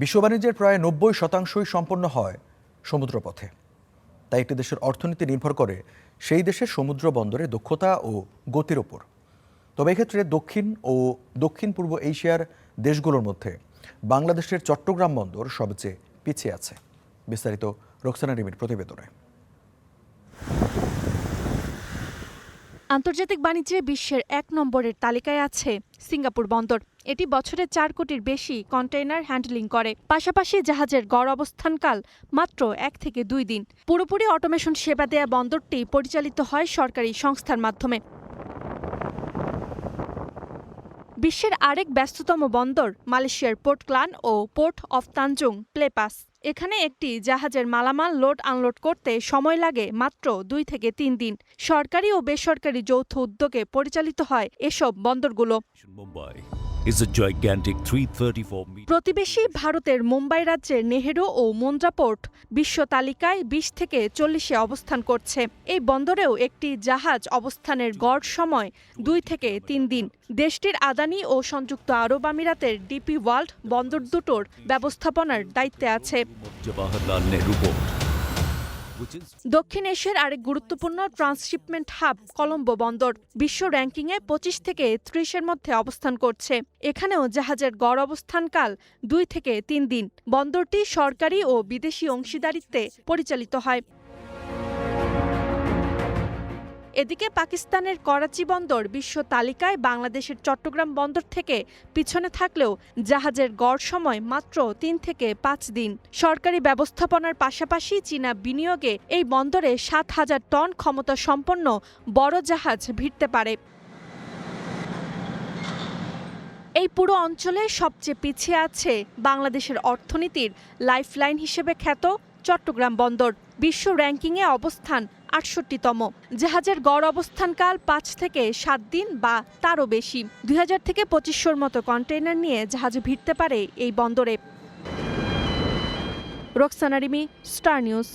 বিশ্ব বাণিজ্যের প্রায় ৯০% সম্পন্ন হয় সমুদ্রপথে। তাই একটি দেশের অর্থনীতি নির্ভর করে সেই দেশের সমুদ্র বন্দরের দক্ষতা ও গতির ওপর। তবে এক্ষেত্রে দক্ষিণ পূর্ব এশিয়ার দেশগুলোর মধ্যে বাংলাদেশের চট্টগ্রাম বন্দর সবচেয়ে পিছিয়ে আছে। বিস্তারিত রোকসানা রিমির প্রতিবেদনে। আন্তর্জাতিক বাণিজ্যে বিশ্বের ১ নম্বরের তালিকায় আছে সিঙ্গাপুর বন্দর। এটি বছরে ৪ কোটির বেশি কন্টেইনার হ্যান্ডলিং করে। পাশাপাশি জাহাজের গড় অবস্থানকাল মাত্র ১ থেকে ২ দিন। পুরোপুরি অটোমেশন সেবা দেয়া বন্দরটি পরিচালিত হয় সরকারি সংস্থার মাধ্যমে। বিশ্বের আরেক ব্যস্ততম বন্দর মালয়েশিয়ার পোর্ট ক্লান ও পোর্ট অফ তানজুং প্লেপাস। এখানে একটি জাহাজের মালামাল লোড আনলোড করতে সময় লাগে মাত্র ২ থেকে ৩ দিন। সরকারি ও বেসরকারি যৌথ উদ্যোগে পরিচালিত হয় এসব বন্দরগুলো। প্রতিবেশী ভারতের মুম্বাই রাজ্যের নেহেরু ও মুন্দ্রা পোর্ট বিশ্ব তালিকায় ২০ থেকে ৪০-এ অবস্থান করছে। এই বন্দরেও একটি জাহাজ অবস্থানের গড় সময় ২ থেকে ৩ দিন। দেশটির আদানি ও সংযুক্ত আরব আমিরাতের ডিপি ওয়ার্ল্ড বন্দর দুটোর ব্যবস্থাপনার দায়িত্বে আছে। দক্ষিণ এশিয়ার আরেক গুরুত্বপূর্ণ ট্রান্সশিপমেন্ট হাব কলম্বো বন্দর বিশ্ব র্যাঙ্কিংয়ে ২৫ থেকে ৩০-এর মধ্যে অবস্থান করছে। এখানেও জাহাজের গড় অবস্থানকাল ২ থেকে ৩ দিন। বন্দরটি সরকারি ও বিদেশি অংশীদারিত্বে পরিচালিত হয়। এদিকে পাকিস্তানের করাচি বন্দর বিশ্ব তালিকায় বাংলাদেশের চট্টগ্রাম বন্দর থেকে পিছনে থাকলেও জাহাজের গড় সময় মাত্র ৩ থেকে ৫ দিন। সরকারি ব্যবস্থাপনার পাশাপাশি চীনা বিনিয়োগে এই বন্দরে ৭,০০০ টন ক্ষমতা সম্পন্ন বড় জাহাজ ভিড়তে পারে। এই পুরো অঞ্চলে সবচেয়ে পিছিয়ে আছে বাংলাদেশের অর্থনীতির লাইফলাইন হিসেবে খ্যাত চট্টগ্রাম বন্দর। বিশ্ব র্যাঙ্কিংয়ে অবস্থান ৬৮তম। জাহাজের গড় অবস্থানকাল ৫ থেকে ৭ দিন বা তারও বেশি। ২০০০ থেকে ২৫০০-র মতো কন্টেইনার নিয়ে জাহাজ ভিড়তে পারে এই বন্দরে। Roksana Rimi, star news.